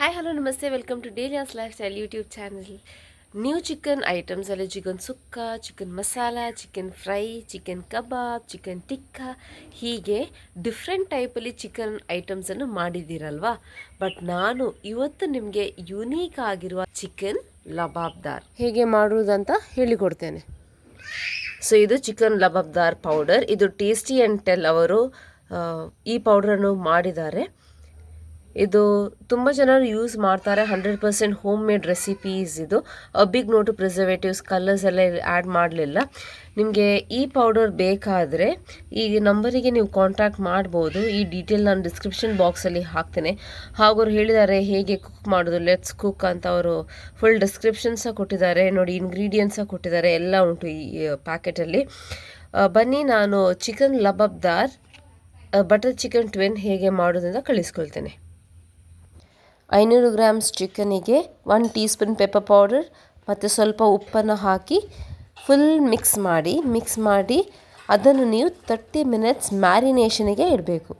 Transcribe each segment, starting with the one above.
Hi hello ನಮಸ್ತೆ welcome to Dahlia's lifestyle YouTube channel. New chicken ಐಟಮ್ಸಲ್ಲಿ chicken sukka, chicken masala, chicken fry, chicken kebab, chicken tikka ಹೀಗೆ different ಟೈಪಲ್ಲಿ chicken ಐಟಮ್ಸನ್ನು ಮಾಡಿದ್ದೀರಲ್ವಾ. But ನಾನು ಇವತ್ತು ನಿಮಗೆ ಯುನೀಕ್ ಆಗಿರುವ ಚಿಕನ್ ಲಬಾಬ್ದಾರ್ ಹೇಗೆ ಮಾಡುವುದಂತ ಹೇಳಿಕೊಡ್ತೇನೆ. ಸೊ ಇದು ಚಿಕನ್ ಲಬಾಬ್ದಾರ್ ಪೌಡರ್. ಇದು ಟೇಸ್ಟಿ ಆ್ಯಂಡ್ ಟೆಲ್ ಅವರು ಈ ಪೌಡ್ರನ್ನು ಮಾಡಿದ್ದಾರೆ. ಇದು ತುಂಬ ಜನರು ಯೂಸ್ ಮಾಡ್ತಾರೆ. 100% ಹೋಮ್ ಮೇಡ್ ರೆಸಿಪೀಸ್ ಇದು. ಬಿಗ್ ನೋಟು ಪ್ರಿಸರ್ವೇಟಿವ್ಸ್ ಕಲರ್ಸ್ ಎಲ್ಲ ಆ್ಯಡ್ ಮಾಡಲಿಲ್ಲ. ನಿಮಗೆ ಈ ಪೌಡರ್ ಬೇಕಾದರೆ ಈ ನಂಬರಿಗೆ ನೀವು ಕಾಂಟ್ಯಾಕ್ಟ್ ಮಾಡ್ಬೋದು. ಈ ಡೀಟೇಲ್ ನಾನು ಡಿಸ್ಕ್ರಿಪ್ಷನ್ ಬಾಕ್ಸಲ್ಲಿ ಹಾಕ್ತೇನೆ. ಹಾಗೂ ಅವ್ರು ಹೇಳಿದ್ದಾರೆ ಹೇಗೆ ಕುಕ್ ಮಾಡೋದು, ಲೆಟ್ಸ್ ಕುಕ್ ಅಂತ ಅವರು ಫುಲ್ ಡಿಸ್ಕ್ರಿಪ್ಷನ್ ಸಹ ಕೊಟ್ಟಿದ್ದಾರೆ. ನೋಡಿ, ಇಂಗ್ರೀಡಿಯೆಂಟ್ಸ್ ಸಹ ಕೊಟ್ಟಿದ್ದಾರೆ, ಎಲ್ಲ ಉಂಟು ಈ ಪ್ಯಾಕೆಟಲ್ಲಿ. ಬನ್ನಿ, ನಾನು chicken lababdar butter chicken twin ಹೇಗೆ ಮಾಡೋದಂತ ಕಳಿಸ್ಕೊಳ್ತೇನೆ. 500 ಗ್ರಾಮ್ಸ್ ಚಿಕನಿಗೆ 1 ಟೀ ಸ್ಪೂನ್ ಪೆಪ್ಪರ್ ಪೌಡರ್ ಮತ್ತು ಸ್ವಲ್ಪ ಉಪ್ಪನ್ನು ಹಾಕಿ ಫುಲ್ ಮಿಕ್ಸ್ ಮಾಡಿ ಅದನ್ನು ನೀವು 30 ಮಿನಿಟ್ಸ್ ಮ್ಯಾರಿನೇಷನಿಗೆ ಇಡಬೇಕು.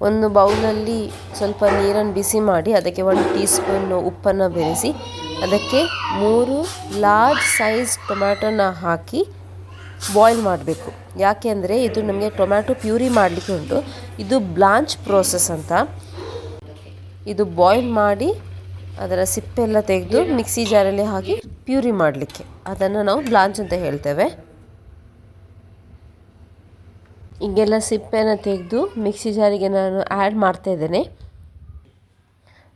ಒಂದು ಬೌಲಲ್ಲಿ ಸ್ವಲ್ಪ ನೀರನ್ನು ಬಿಸಿ ಮಾಡಿ ಅದಕ್ಕೆ 1 ಟೀ ಸ್ಪೂನ್ ಉಪ್ಪನ್ನು ಬೆರೆಸಿ ಅದಕ್ಕೆ 3 ಲಾರ್ಜ್ ಸೈಜ್ ಟೊಮ್ಯಾಟೊನ ಹಾಕಿ ಬಾಯ್ಲ್ ಮಾಡಬೇಕು. ಯಾಕೆ ಅಂದರೆ ಇದು ನಮಗೆ ಟೊಮ್ಯಾಟೊ ಪ್ಯೂರಿ ಮಾಡಲಿಕ್ಕೆ ಉಂಟು. ಇದು ಬ್ಲಾಂಚ್ ಪ್ರೋಸೆಸ್ ಅಂತ. ಇದು ಬಾಯ್ಲ್ ಮಾಡಿ ಅದರ ಸಿಪ್ಪೆಲ್ಲ ತೆಗೆದು ಮಿಕ್ಸಿ ಜಾರಲ್ಲಿ ಹಾಕಿ ಪ್ಯೂರಿ ಮಾಡಲಿಕ್ಕೆ, ಅದನ್ನು ನಾವು ಬ್ಲಾಂಚ್ ಅಂತ ಹೇಳ್ತೇವೆ. ಈಗೆಲ್ಲ ಸಿಪ್ಪೆನ ತೆಗೆದು ಮಿಕ್ಸಿ ಜಾರಿಗೆ ನಾನು ಆ್ಯಡ್ ಮಾಡ್ತಾ ಇದ್ದೇನೆ.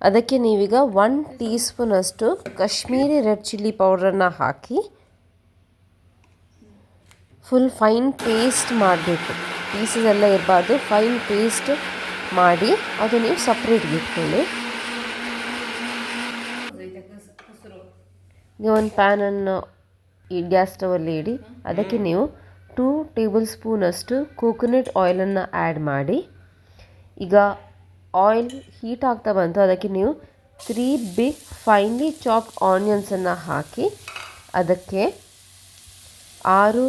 ಅದಕ್ಕೆ ನೀವೀಗ 1 ಟೀ ಸ್ಪೂನ್ ಅಷ್ಟು ಕಾಶ್ಮೀರಿ ರೆಡ್ ಚಿಲ್ಲಿ ಪೌಡ್ರನ್ನು ಹಾಕಿ ಫುಲ್ ಫೈನ್ ಪೇಸ್ಟ್ ಮಾಡಬೇಕು. ಪೀಸಸ್ ಎಲ್ಲ ಇರಬಾರ್ದು, ಫೈನ್ ಪೇಸ್ಟ್ ಮಾಡಿ ಅದು ನೀವು ಸಪ್ರೇಟ್ಗೆ ಇಟ್ಕೊಳ್ಳಿ. ಈಗ ಒಂದು ಪ್ಯಾನನ್ನು ಈ ಗ್ಯಾಸ್ ಸ್ಟವಲ್ಲಿ ಇಡಿ. ಅದಕ್ಕೆ ನೀವು 2 ಟೇಬಲ್ ಸ್ಪೂನ್ ಅಷ್ಟು ಕೋಕೋನಟ್ ಆಯಿಲನ್ನು ಆ್ಯಡ್ ಮಾಡಿ. ಈಗ ಆಯಿಲ್ ಹೀಟ್ ಆಗ್ತಾ ಬಂತು, ಅದಕ್ಕೆ ನೀವು 3 ಬಿಗ್ ಫೈನ್ಲಿ ಚಾಪ್ಡ್ ಆನಿಯನ್ಸನ್ನು ಹಾಕಿ ಅದಕ್ಕೆ 6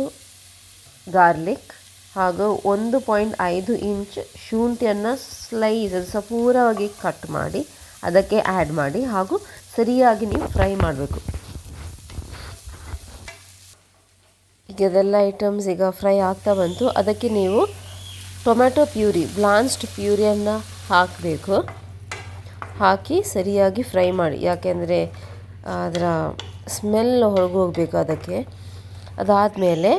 ಗಾರ್ಲಿಕ್ ಹಾಗೂ 1.5 ಇಂಚ್ ಶುಂಠಿಯನ್ನು ಸ್ಲೈಸ್ ಸಪೂರವಾಗಿ ಕಟ್ ಮಾಡಿ ಅದಕ್ಕೆ ಆ್ಯಡ್ ಮಾಡಿ ಹಾಗೂ ಸರಿಯಾಗಿ ನೀವು ಫ್ರೈ ಮಾಡಬೇಕು. ಈಗ ಇದೆಲ್ಲ ಐಟಮ್ಸ್ ಈಗ ಫ್ರೈ ಆಗ್ತಾ ಬಂತು. ಅದಕ್ಕೆ ನೀವು ಟೊಮ್ಯಾಟೊ ಪ್ಯೂರಿ, ಬ್ಲಾಂಚ್ಡ್ ಪ್ಯೂರಿಯನ್ನು ಹಾಕಬೇಕು. ಹಾಕಿ ಸರಿಯಾಗಿ ಫ್ರೈ ಮಾಡಿ, ಯಾಕೆಂದರೆ ಅದರ ಸ್ಮೆಲ್ ಹೊರಗೋಗಬೇಕು ಅದಕ್ಕೆ. ಅದಾದಮೇಲೆ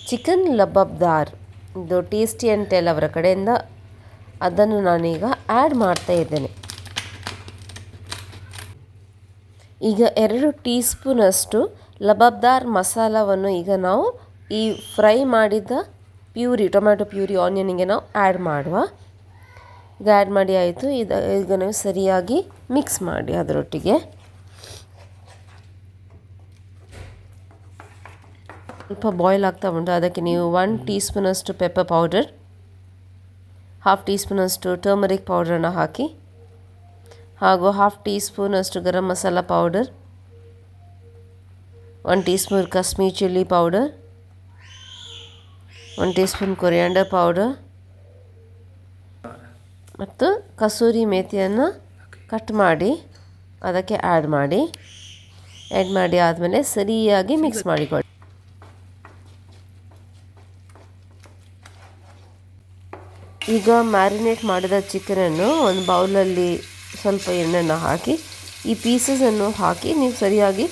ಚಿಕನ್ ಲಬಾಬ್ದಾರ್, ಇದು ಟೇಸ್ಟಿ ಆ್ಯಂಡ್ ಟೆಲ್ ಅವರ ಕಡೆಯಿಂದ, ಅದನ್ನು ನಾನೀಗ ಆ್ಯಡ್ ಮಾಡ್ತಾ ಇದ್ದೇನೆ. ಈಗ 2 ಟೀ ಸ್ಪೂನಷ್ಟು ಲಬಾಬ್ದಾರ್ ಮಸಾಲವನ್ನು ಈಗ ನಾವು ಈ ಫ್ರೈ ಮಾಡಿದ ಪ್ಯೂರಿ, ಟೊಮ್ಯಾಟೊ ಪ್ಯೂರಿ ಆನಿಯನಿಗೆ ನಾವು ಆ್ಯಡ್ ಮಾಡುವ. ಈಗ ಆ್ಯಡ್ ಮಾಡಿ ಆಯಿತು. ಈಗ ನೀವು ಸರಿಯಾಗಿ ಮಿಕ್ಸ್ ಮಾಡಿ ಅದರೊಟ್ಟಿಗೆ. ಸ್ವಲ್ಪ ಬಾಯ್ಲ್ ಆಗ್ತಾ ಉಂಟು. ಅದಕ್ಕೆ ನೀವು 1 ಟೀ ಸ್ಪೂನಷ್ಟು ಪೆಪ್ಪರ್ ಪೌಡರ್, 1/2 ಟೀ ಸ್ಪೂನಷ್ಟು ಟರ್ಮರಿಕ್ ಪೌಡ್ರನ್ನು ಹಾಕಿ ಹಾಗೂ 1/2 ಟೀ ಸ್ಪೂನಷ್ಟು garam masala powder, 1 teaspoon Kashmiri chilli powder, 1 teaspoon coriander powder ಮತ್ತು ಕಸೂರಿ ಮೇಥಿಯನ್ನು ಕಟ್ ಮಾಡಿ ಅದಕ್ಕೆ ಆ್ಯಡ್ ಮಾಡಿ ಆದಮೇಲೆ ಸರಿಯಾಗಿ ಮಿಕ್ಸ್ ಮಾಡಿಕೊಳ್ಳಿ. ಈಗ ಮ್ಯಾರಿನೇಟ್ ಮಾಡಿದ ಚಿಕನನ್ನು ಒಂದು ಬೌಲಲ್ಲಿ ಸ್ವಲ್ಪ ಎಣ್ಣೆಯನ್ನು ಹಾಕಿ ಈ ಪೀಸಸನ್ನು ಹಾಕಿ ನೀವು ಸರಿಯಾಗಿ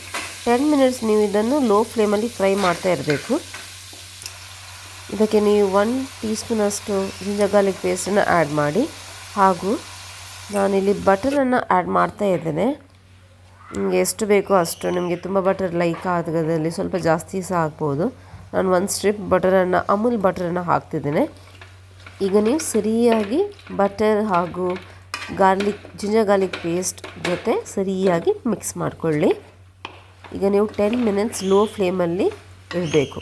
10 ಮಿನಿಟ್ಸ್ ನೀವು ಇದನ್ನು ಲೋ ಫ್ಲೇಮಲ್ಲಿ ಫ್ರೈ ಮಾಡ್ತಾ ಇರಬೇಕು. ಇದಕ್ಕೆ ನೀವು 1 ಟೀ ಸ್ಪೂನಷ್ಟು ಜಿಂಜರ್ ಗಾರ್ಲಿಕ್ ಪೇಸ್ಟನ್ನು ಆ್ಯಡ್ ಮಾಡಿ ಹಾಗೂ ನಾನಿಲ್ಲಿ ಬಟರನ್ನು ಆ್ಯಡ್ ಮಾಡ್ತಾ ಇದ್ದೇನೆ. ನಿಮಗೆ ಎಷ್ಟು ಬೇಕೋ ಅಷ್ಟು, ನಿಮಗೆ ತುಂಬ ಬಟರ್ ಲೈಕ್ ಆಗೋದ್ರಲ್ಲಿ ಸ್ವಲ್ಪ ಜಾಸ್ತಿ ಸಹ ಆಗ್ಬೋದು. ನಾನು 1 ಸ್ಟ್ರಿಪ್ ಬಟರನ್ನು, ಅಮೂಲ್ ಬಟರನ್ನು ಹಾಕ್ತಿದ್ದೇನೆ. ಈಗ ನೀವು ಸರಿಯಾಗಿ ಬಟರ್ ಹಾಗೂ ಜಿಂಜರ್ ಗಾರ್ಲಿಕ್ ಪೇಸ್ಟ್ ಜೊತೆ ಸರಿಯಾಗಿ ಮಿಕ್ಸ್ ಮಾಡಿಕೊಳ್ಳಿ. ಈಗ ನೀವು 10 ಮಿನಿಟ್ಸ್ ಲೋ ಫ್ಲೇಮಲ್ಲಿ ಇಡಬೇಕು.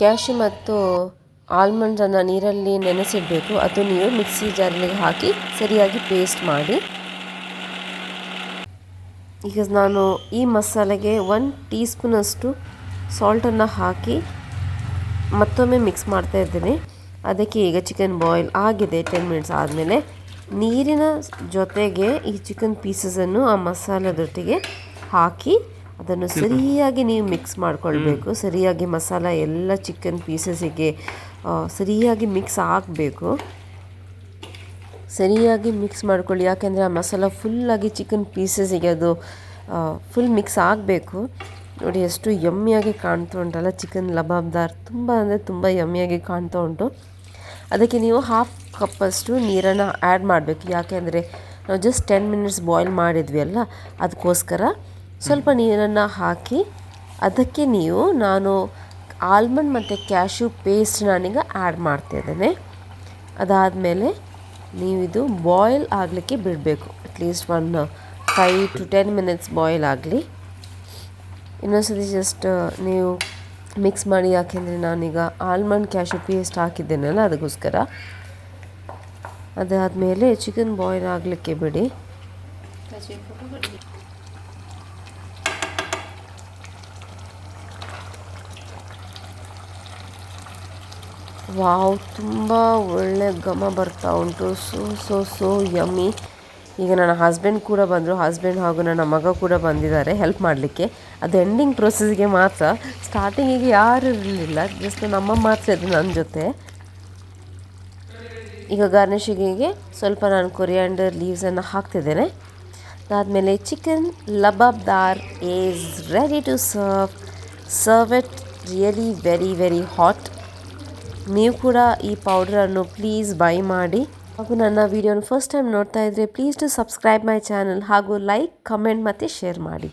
ಕ್ಯಾಶ್ಯೂ ಮತ್ತು ಆಲ್ಮಂಡ್ಸನ್ನು ನೀರಲ್ಲಿ ನೆನೆಸಿಡಬೇಕು. ಅದು ನೀವು ಮಿಕ್ಸಿ ಜಾರಿಗೆ ಹಾಕಿ ಸರಿಯಾಗಿ ಪೇಸ್ಟ್ ಮಾಡಿ. ಈಗ ನಾನು ಈ ಮಸಾಲೆಗೆ 1 ಟೀ ಸ್ಪೂನಷ್ಟು ಸಾಲ್ಟನ್ನು ಹಾಕಿ ಮತ್ತೊಮ್ಮೆ ಮಿಕ್ಸ್ ಮಾಡ್ತಾ ಇದ್ದೀನಿ. ಅದಕ್ಕೆ ಈಗ ಚಿಕನ್ ಬಾಯ್ಲ್ ಆಗಿದೆ. 10 ಮಿನಿಟ್ಸ್ ಆದಮೇಲೆ ನೀರಿನ ಜೊತೆಗೆ ಈ ಚಿಕನ್ ಪೀಸಸನ್ನು ಆ ಮಸಾಲದೊಟ್ಟಿಗೆ ಹಾಕಿ ಅದನ್ನು ಸರಿಯಾಗಿ ನೀವು ಮಿಕ್ಸ್ ಮಾಡಿಕೊಳ್ಬೇಕು. ಸರಿಯಾಗಿ ಮಸಾಲ ಎಲ್ಲ ಚಿಕನ್ ಪೀಸಸಿಗೆ ಸರಿಯಾಗಿ ಮಿಕ್ಸ್ ಆಗಬೇಕು. ಸರಿಯಾಗಿ ಮಿಕ್ಸ್ ಮಾಡ್ಕೊಳ್ಳಿ, ಯಾಕೆಂದರೆ ಆ ಮಸಾಲ ಫುಲ್ಲಾಗಿ ಚಿಕನ್ ಪೀಸಸಿಗೆ ಅದು ಫುಲ್ ಮಿಕ್ಸ್ ಆಗಬೇಕು. ನೋಡಿ ಎಷ್ಟು ಯಮ್ಮಿಯಾಗಿ ಕಾಣ್ತಾ ಉಂಟಲ್ಲ ಚಿಕನ್ ಲಬಾಬ್ದಾರ್, ತುಂಬ ಅಂದರೆ ತುಂಬ ಯಮ್ಮಿಯಾಗಿ ಕಾಣ್ತಾ ಉಂಟು. ಅದಕ್ಕೆ ನೀವು 1/2 ಕಪ್ಪಷ್ಟು ನೀರನ್ನು ಆ್ಯಡ್ ಮಾಡಬೇಕು, ಯಾಕೆಂದರೆ ನಾವು ಜಸ್ಟ್ 10 ಮಿನಿಟ್ಸ್ ಬಾಯ್ಲ್ ಮಾಡಿದ್ವಿ ಅಲ್ಲ, ಅದಕ್ಕೋಸ್ಕರ ಸ್ವಲ್ಪ ನೀರನ್ನು ಹಾಕಿ ಅದಕ್ಕೆ ನಾನು ಆಲ್ಮಂಡ್ ಮತ್ತು ಕ್ಯಾಶ್ಯೂ ಪೇಸ್ಟ್ ನಾನೀಗ ಆ್ಯಡ್ ಮಾಡ್ತಾಯಿದ್ದೇನೆ. ಅದಾದಮೇಲೆ ನೀವಿದು ಬಾಯ್ಲ್ ಆಗಲಿಕ್ಕೆ ಬಿಡಬೇಕು. ಅಟ್ಲೀಸ್ಟ್ 5 to 10 ಮಿನಿಟ್ಸ್ ಬಾಯ್ಲ್ ಆಗಲಿ. ಇನ್ನೊಂದ್ಸತಿ ಜಸ್ಟ್ ನೀವು ಮಿಕ್ಸ್ ಮಾಡಿ, ಯಾಕೆಂದರೆ ನಾನೀಗ ಆಲ್ಮಂಡ್ ಕ್ಯಾಶ್ಯೂ ಪೇಸ್ಟ್ ಹಾಕಿದ್ದೇನಲ್ಲ ಅದಕ್ಕೋಸ್ಕರ. ಅದಾದಮೇಲೆ ಚಿಕನ್ ಬಾಯ್ಲ್ ಆಗಲಿಕ್ಕೆ ಬಿಡಿ. ವಾವ್, ತುಂಬ ಒಳ್ಳೆ ಘಮ ಬರ್ತಾ ಉಂಟು. So yummy. ಈಗ ನನ್ನ ಹಸ್ಬೆಂಡ್ ಕೂಡ ಬಂದರು, ಹಸ್ಬೆಂಡ್ ಹಾಗೂ ನನ್ನ ಮಗ ಕೂಡ ಬಂದಿದ್ದಾರೆ ಹೆಲ್ಪ್ ಮಾಡಲಿಕ್ಕೆ. ಅದು ಎಂಡಿಂಗ್ ಪ್ರೊಸೆಸ್ಗೆ ಮಾತ್ರ, ಸ್ಟಾರ್ಟಿಂಗಿಗೆ ಯಾರು ಇರಲಿಲ್ಲ, ಜಸ್ಟ್ ನಮ್ಮ ಮಾತ್ರ ಇದ್ದು ನನ್ನ ಜೊತೆ. ಈಗ ಗಾರ್ನಿಷಿಂಗಿಗೆ ಸ್ವಲ್ಪ ನಾನು ಕೊರಿಯಾಂಡರ್ ಲೀವ್ಸನ್ನು ಹಾಕ್ತಿದ್ದೇನೆ. ಅದಾದಮೇಲೆ chicken lababdar is ready to serve it really very hot. ನೀವು ಕೂಡ ಈ ಪೌಡರನ್ನು ಪ್ಲೀಸ್ ಬೈ ಮಾಡಿ. ಹಾಗೂ ನನ್ನ ವಿಡಿಯೋನ ಫಸ್ಟ್ ಟೈಮ್ ನೋಡ್ತಾ ಇದ್ದರೆ please to subscribe my channel ಹಾಗೂ ಲೈಕ್, ಕಮೆಂಟ್ ಮತ್ತು ಶೇರ್ ಮಾಡಿ.